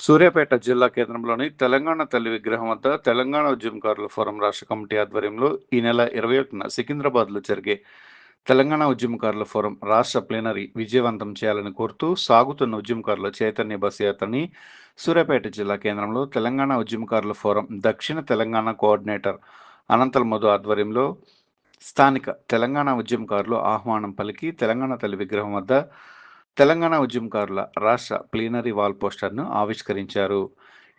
సూర్యాపేట జిల్లా కేంద్రంలోని తెలంగాణ తల్లి విగ్రహం వద్ద తెలంగాణ ఉద్యమకారుల ఫోరం రాష్ట్ర కమిటీ ఆధ్వర్యంలో ఈ నెల 21న సికింద్రాబాద్లో జరిగే తెలంగాణ ఉద్యమకారుల ఫోరం రాష్ట్ర ప్లీనరీ విజయవంతం చేయాలని కోరుతూ సాగుతున్న ఉద్యమకారుల చైతన్య బస్ యాత్రని సూర్యాపేట జిల్లా కేంద్రంలో తెలంగాణ ఉద్యమకారుల ఫోరం దక్షిణ తెలంగాణ కోఆర్డినేటర్ అనంతల మధు ఆధ్వర్యంలో స్థానిక తెలంగాణ ఉద్యమకారులు ఆహ్వానం పలికి తెలంగాణ తల్లి విగ్రహం వద్ద తెలంగాణ ఉద్యమకారుల రాష్ట్ర ప్లీనరీ వాల్ పోస్టర్ను ఆవిష్కరించారు.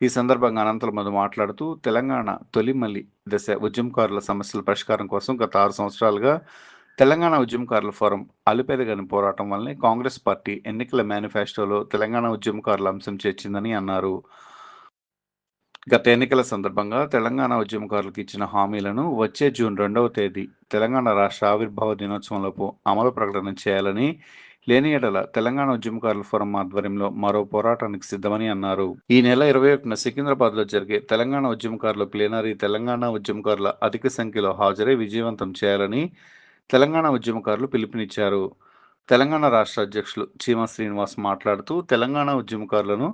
ఈ సందర్భంగా అనంతల మధు మాట్లాడుతూ తెలంగాణ తొలిమల్లి దశ ఉద్యమకారుల సమస్యల పరిష్కారం కోసం గత 6 సంవత్సరాలుగా తెలంగాణ ఉద్యమకారుల ఫోరం అలుపెరగని పోరాటం వల్లనే కాంగ్రెస్ పార్టీ ఎన్నికల మేనిఫెస్టోలో తెలంగాణ ఉద్యమకారుల అంశం చేర్చిందని అన్నారు. గత ఎన్నికల సందర్భంగా తెలంగాణ ఉద్యమకారులకు ఇచ్చిన హామీలను వచ్చే జూన్ 2వ తేదీ తెలంగాణ రాష్ట్ర ఆవిర్భావ దినోత్సవంలోపు అమలు ప్రకటన చేయాలని, లేని ఎడల తెలంగాణ ఉద్యమకారుల ఫోరం ఆధ్వర్యంలో మరో పోరాటానికి సిద్ధమని అన్నారు. ఈ నెల 21న సికింద్రాబాద్లో జరిగే తెలంగాణ ఉద్యమకారుల ప్లీనరీ తెలంగాణ ఉద్యమకారుల అధిక సంఖ్యలో హాజరై విజయవంతం చేయాలని తెలంగాణ ఉద్యమకారులు పిలుపునిచ్చారు. తెలంగాణ రాష్ట్ర అధ్యక్షులు చీమ శ్రీనివాస్ మాట్లాడుతూ తెలంగాణ ఉద్యమకారులను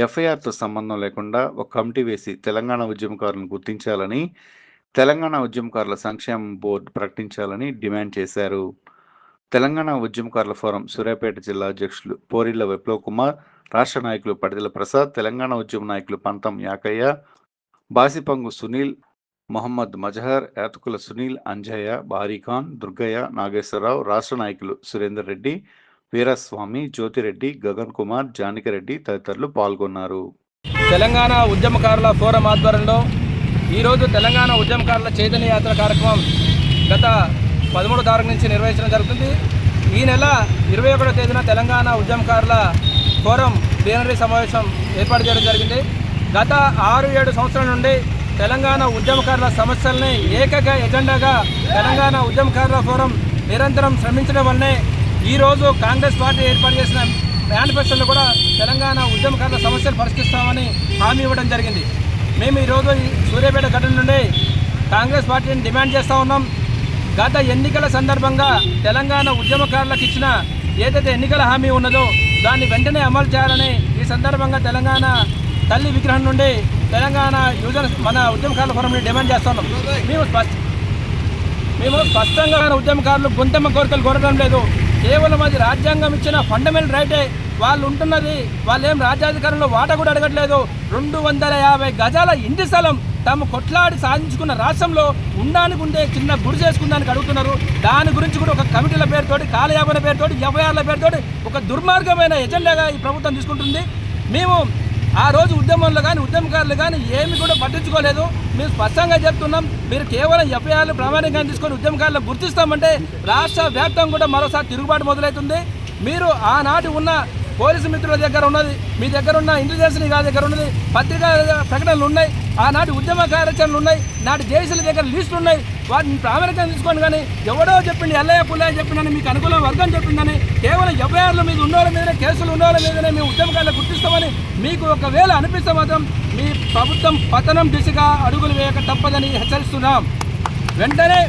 ఎఫ్ఐఆర్తో సంబంధం లేకుండా ఒక కమిటీ వేసి తెలంగాణ ఉద్యమకారులను గుర్తించాలని, తెలంగాణ ఉద్యమకారుల సంక్షేమ బోర్డు ప్రకటించాలని డిమాండ్ చేశారు. తెలంగాణ ఉద్యమకారుల ఫోరం సూర్యాపేట జిల్లా అధ్యక్షులు పోరిళ్ల విప్లవ్ కుమార్, రాష్ట్ర నాయకులు పడిదల ప్రసాద్, తెలంగాణ ఉద్యమ నాయకులు పంతం యాకయ్య, బాసిపంగు సునీల్, మొహమ్మద్ మజహర్, యాతుకుల సునీల్, అంజయ్య, బారీఖాన్, దుర్గయ్య, నాగేశ్వరరావు, రాష్ట్ర నాయకులు సురేందర్ రెడ్డి, వీరస్వామి, జ్యోతిరెడ్డి, గగన్ కుమార్, జానకిరెడ్డి తదితరులు పాల్గొన్నారు. తెలంగాణ ఉద్యమకారుల ఫోరం ఆధ్వర్యంలో ఈరోజు తెలంగాణ ఉద్యమకారుల చైతన్య యాత్ర కార్యక్రమం గత 13వ తారీఖు నుంచి నిర్వహించడం జరుగుతుంది. ఈ నెల 21వ తేదీన తెలంగాణ ఉద్యమకారుల ఫోరం ప్లీనరీ సమావేశం ఏర్పాటు చేయడం జరిగింది. గత 6-7 సంవత్సరాల నుండి తెలంగాణ ఉద్యమకారుల సమస్యల్ని ఏకైక ఎజెండాగా తెలంగాణ ఉద్యమకారుల ఫోరం నిరంతరం శ్రమించడం వల్లనే ఈరోజు కాంగ్రెస్ పార్టీ ఏర్పాటు చేసిన మేనిఫెస్టోలో కూడా తెలంగాణ ఉద్యమకారుల సమస్యలు పరిష్కరిస్తామని హామీ ఇవ్వడం జరిగింది. మేము ఈరోజు ఈ సూర్యాపేట ఘటన నుండి కాంగ్రెస్ పార్టీని డిమాండ్ చేస్తూ ఉన్నాం. గత ఎన్నికల సందర్భంగా తెలంగాణ ఉద్యమకారులకు ఇచ్చిన ఏదైతే ఎన్నికల హామీ ఉన్నదో దాన్ని వెంటనే అమలు చేయాలని ఈ సందర్భంగా తెలంగాణ తల్లి విగ్రహం నుండి తెలంగాణ మన ఉద్యమకారుల ఫోరంని డిమాండ్ చేస్తున్నాం. మేము స్పష్టంగా ఉద్యమకారులు గొంతెమ్మ కోరికలు కోరడం లేదు. కేవలం అది రాజ్యాంగం ఇచ్చిన ఫండమెంటల్ రైటే. వాళ్ళు ఉంటున్నది, వాళ్ళు ఏం రాజ్యాధికారంలో వాటా కూడా అడగట్లేదు. 250 గజాల ఇంటి స్థలం తాము కొట్లాడి సాధించుకున్న రాష్ట్రంలో ఉండడానికి ఉండే చిన్న గుడి చేసుకున్నానికి అడుగుతున్నారు. దాని గురించి కూడా ఒక కమిటీల పేరుతోటి, కాలయాపన పేరుతోటి, ఎఫ్ఐఆర్ల పేరుతోటి ఒక దుర్మార్గమైన ఎజెండాగా ఈ ప్రభుత్వం తీసుకుంటుంది. మేము ఆ రోజు ఉద్యమంలో కానీ ఉద్యమకారులు కానీ ఏమి కూడా పట్టించుకోలేదు. మేము స్పష్టంగా చెప్తున్నాం, మీరు కేవలం ఎఫ్ఐఆర్లు ప్రామాణికంగా తీసుకొని ఉద్యమకారులు గుర్తిస్తామంటే రాష్ట్ర వ్యాప్తంగా కూడా మరోసారి తిరుగుబాటు మొదలవుతుంది. మీరు ఆనాటి ఉన్న పోలీసు మిత్రుల దగ్గర ఉన్నది, మీ దగ్గర ఉన్న ఇంటెలిజెన్స్ దగ్గర ఉన్నది, పత్రికా ప్రకటనలు ఉన్నాయి, ఆనాటి ఉద్యమ కార్యాచరణలు ఉన్నాయి, నాటి జేసీల దగ్గర లిస్టులు ఉన్నాయి. వాటిని ప్రామాణికంగా తీసుకోండి. కానీ ఎవడో చెప్పింది, ఎల్లయ్య పుల్లయ్య చెప్పిందని, మీకు అనుకూల వర్గం చెప్పిందని, కేవలం ఎఫ్ఐఆర్ల మీద ఉన్నోళ్ళ మీదనే, కేసులు ఉన్నోళ్ళ మీదనే మేము ఉద్యమకారులు గుర్తిస్తామని మీకు ఒకవేళ అనిపిస్తే మాత్రం మీ ప్రభుత్వం పతనం దిశగా అడుగులు వేయక తప్పదని హెచ్చరిస్తున్నాం. వెంటనే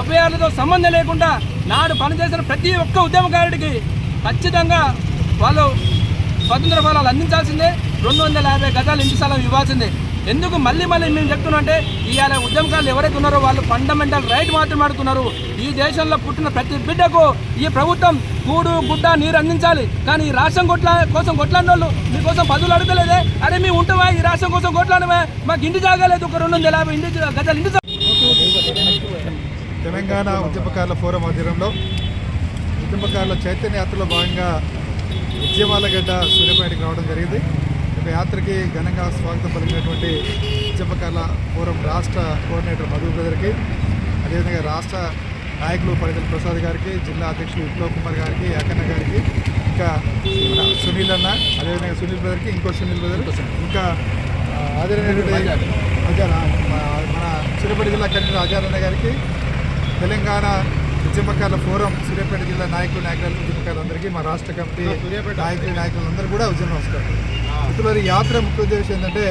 ఎఫ్ఐఆర్లతో సంబంధం లేకుండా నాడు పనిచేసిన ప్రతి ఒక్క ఉద్యమకారుడికి ఖచ్చితంగా వాళ్ళు స్వతంత్ర ఫలాలు అందించాల్సిందే. 250 గజాల ఇంటి స్థలం ఇవ్వాల్సిందే. ఎందుకు మళ్ళీ మేము చెప్తున్నా అంటే ఇవాళ ఉద్యమకారులు ఎవరైతే ఉన్నారో వాళ్ళు ఫండమెంటల్ రైట్ మాత్రం ఆడుతున్నారు. ఈ దేశంలో పుట్టిన ప్రతి బిడ్డకు ఈ ప్రభుత్వం కూడు గుడ్డ నీరు అందించాలి. కానీ ఈ రాష్ట్రం కోసం కొట్లాడిన వాళ్ళు మీకోసం పదులు అడగలేదే. అరే మేము ఉంటామా ఈ రాష్ట్రం కోసం కొట్లాడమే, మాకు ఇంటి జాగాలేదు, ఒక 250 ఇంటి గజాల ఇంటి. తెలంగాణ ఉద్యమకారుల ఫోరం ఆధ్వర్యంలో ఉద్యమకారుల చైతన్య యాత్రలో భాగంగా ఉద్యమాల గడ్డ సూర్యాపేటకి రావడం జరిగింది. ఒక యాత్రకి ఘనంగా స్వాగతం పలికినటువంటి ఉద్యమకారుల ఫోరం రాష్ట్ర కోఆర్డినేటర్ మధు బ్రదర్కి, అదేవిధంగా రాష్ట్ర నాయకులు పడిదల ప్రసాద్ గారికి, జిల్లా అధ్యక్షులు విప్లవ్ కుమార్ గారికి, యాకన్న గారికి, ఇంకా మన సునీల్ అన్న, అదేవిధంగా సునీల్ బ్రదర్కి, ఇంకో సునీల్ బ్రదర్, ఇంకా ఆదరణీయుడు మన సూర్యాపేట జిల్లా కన్వీనర్ అజారన్న గారికి, తెలంగాణ ఉద్యమకారుల ఫోరం సూర్యాపేట జిల్లా నాయకురాలు ఉద్యమకారులందరికీ, మా రాష్ట్ర కమిటీ నాయకులందరూ కూడా ఉద్యమ నమస్కారం. మిత్రులారా, యాత్ర ముఖ్య ఉద్దేశం ఏంటంటే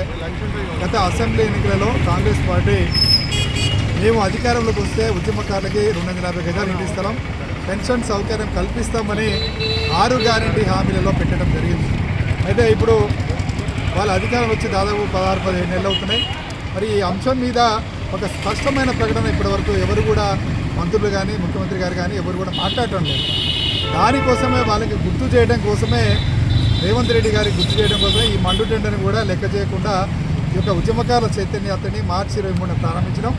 గత అసెంబ్లీ ఎన్నికలలో కాంగ్రెస్ పార్టీ మేము అధికారంలోకి వస్తే ఉద్యమకారులకి 250 గజాల ఇంటి స్థలం, పెన్షన్ సౌకర్యం కల్పిస్తామని 6 గ్యారెంటీ హామీలలో పెట్టడం జరిగింది. అయితే ఇప్పుడు వాళ్ళ అధికారం వచ్చి దాదాపు 16-17 నెలలు అవుతున్నాయి. మరి ఈ అంశం మీద ఒక స్పష్టమైన ప్రకటన ఇప్పటివరకు ఎవరు కూడా మంత్రులు కానీ ముఖ్యమంత్రి గారు కానీ ఎవరు కూడా మాట్లాడటం లేదు. దానికోసమే వాళ్ళకి గుర్తు చేయడం కోసమే రేవంత్ రెడ్డి గారికి గుర్తు చేయడం కోసమే ఈ మండు టెండర్ని కూడా లెక్క చేయకుండా ఈ యొక్క ఉద్యమకారుల చైతన్య యాత్రని మార్చి 23న ప్రారంభించడం.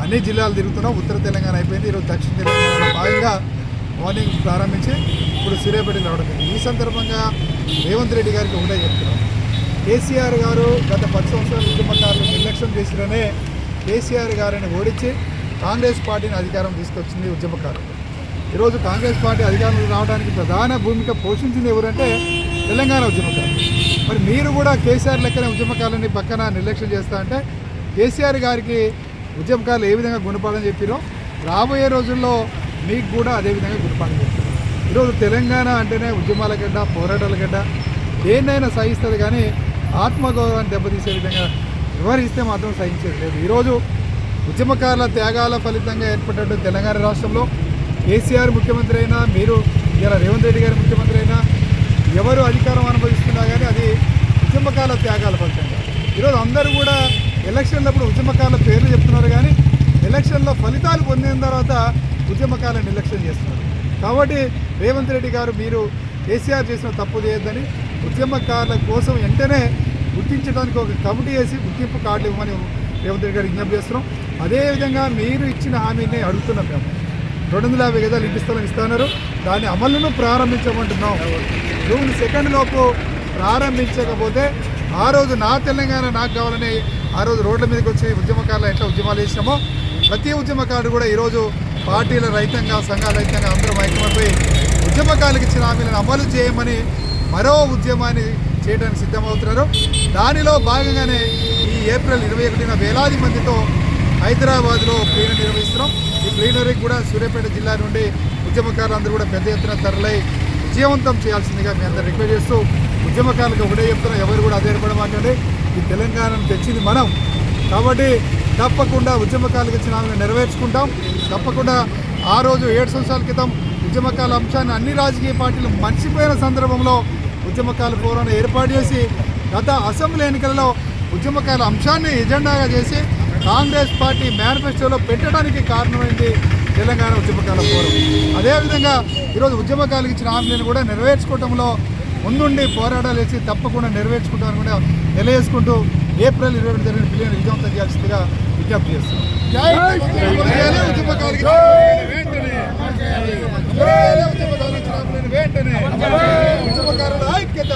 అన్ని జిల్లాలు తిరుగుతున్నాం. ఉత్తర తెలంగాణ అయిపోయింది. ఈరోజు దక్షిణ తెలంగాణలో భాగంగా మార్నింగ్ ప్రారంభించి ఇప్పుడు సూర్యాపేటకి రావడం జరిగింది. ఈ సందర్భంగా రేవంత్ రెడ్డి గారికి ఒకటే చెప్తున్నాం. కేసీఆర్ గారు గత 10 సంవత్సరాలు ఉద్యమకారులు నిర్లక్ష్యం చేసిరనే కేసీఆర్ గారిని ఓడించి కాంగ్రెస్ పార్టీని అధికారం తీసుకొచ్చింది ఉద్యమకారులు. ఈరోజు కాంగ్రెస్ పార్టీ అధికారంలో రావడానికి ప్రధాన భూమిక పోషించింది ఎవరంటే తెలంగాణ ఉద్యమకారులు. మరి మీరు కూడా కేసీఆర్ లెక్కనే ఉద్యమకారులని పక్కన నిర్లక్ష్యం చేస్తా అంటే కేసీఆర్ గారికి ఉద్యమకారులు ఏ విధంగా గుణపాఠం చెప్పిరో రాబోయే రోజుల్లో మీకు కూడా అదేవిధంగా గుణపాఠం చెప్పారు. ఈరోజు తెలంగాణ అంటేనే ఉద్యమాల గడ్డ, పోరాటాల గడ్డ, దేన్నైనా సహిస్తుంది కానీ ఆత్మగౌరవాన్ని దెబ్బతీసే విధంగా వ్యవహరిస్తే మాత్రం సహించేది లేదు. ఈరోజు ఉద్యమకారుల త్యాగాల ఫలితంగా ఏర్పడ్డ తెలంగాణ రాష్ట్రంలో కేసీఆర్ ముఖ్యమంత్రి అయినా, మీరు ఇలా రేవంత్ రెడ్డి గారి ముఖ్యమంత్రి అయినా, ఎవరు అధికారం అనుభవిస్తున్నా కానీ అది ఉద్యమకారుల త్యాగాల ఫలితంగా. ఈరోజు అందరూ కూడా ఎలక్షన్లప్పుడు ఉద్యమకారుల పేర్లు చెప్తున్నారు కానీ ఎలక్షన్లో ఫలితాలు పొందిన తర్వాత ఉద్యమకారుల నిర్లక్ష్యం చేస్తున్నారు. కాబట్టి రేవంత్ రెడ్డి గారు మీరు కేసీఆర్ చేసిన తప్పు చేయొద్దని ఉద్యమకారుల కోసం వెంటనే గుర్తించడానికి ఒక కమిటీ వేసి గుర్తింపు కార్డులు ఇవ్వమని రేవంత్ రెడ్డి గారు విజ్ఞప్తి చేస్తున్నాం. అదేవిధంగా మీరు ఇచ్చిన హామీని అడుగుతున్నాం. మేము 250 గజాలు ఇంటి స్థలం ఇస్తున్నారు, దాని అమలును ప్రారంభించమంటున్నాం. జూన్ 2 లోపు ప్రారంభించకపోతే ఆ రోజు నా తెలంగాణ నాకు కావాలని ఆ రోజు రోడ్ల మీదకి వచ్చి ఉద్యమకారులు ఎట్లా ఉద్యమాలు చేసినామో ప్రతి ఉద్యమకారుడు కూడా ఈరోజు పార్టీల రైతంగా, సంఘాల రైతంగా అందరం ఐక్యమైపోయి ఉద్యమకారులకు ఇచ్చిన హామీలను అమలు చేయమని మరో ఉద్యమాన్ని చేయడానికి సిద్ధమవుతున్నారు. దానిలో భాగంగానే ఈ ఏప్రిల్ 21న వేలాది మందితో హైదరాబాద్లో ప్లీనరీ నిర్వహిస్తున్నాం. ఈ ప్లీనరీకి కూడా సూర్యాపేట జిల్లా నుండి ఉద్యమకారులందరూ కూడా పెద్ద ఎత్తున తరలై విజయవంతం చేయాల్సిందిగా మీ అందరూ రిక్వెస్ట్ చేస్తూ ఉద్యమకారులకు ఒకటే చెప్తున్నాం, ఎవరు కూడా అధైర్యపడమాకండి. ఈ తెలంగాణను తెచ్చింది మనం కాబట్టి తప్పకుండా ఉద్యమకారులకు ఇచ్చిన హామీని నెరవేర్చుకుంటాం. తప్పకుండా ఆ రోజు 7 సంవత్సరాల క్రితం ఉద్యమకారుల అంశాన్ని అన్ని రాజకీయ పార్టీలు మర్చిపోయిన సందర్భంలో ఉద్యమకారుల ఫోరాన్ని ఏర్పాటు చేసి గత అసెంబ్లీ ఎన్నికలలో ఉద్యమకారుల అంశాన్ని ఎజెండాగా చేసి కాంగ్రెస్ పార్టీ మేనిఫెస్టోలో పెట్టడానికి కారణమైంది తెలంగాణ ఉద్యమకారుల ఫోరం. అదేవిధంగా ఈరోజు ఉద్యమకారులకు ఇచ్చిన హామీలను కూడా నెరవేర్చుకోవడంలో ముందుండి పోరాటాలు వేసి తప్పకుండా నెరవేర్చుకుంటామని కూడా తెలియజేసుకుంటూ ఏప్రిల్ 22 జరిగిన ప్లీనరీ విజయవంతం చేయాల్సిందిగా విజ్ఞప్తి చేస్తున్నాం. ఉద్యమకారుల ఐక్యత.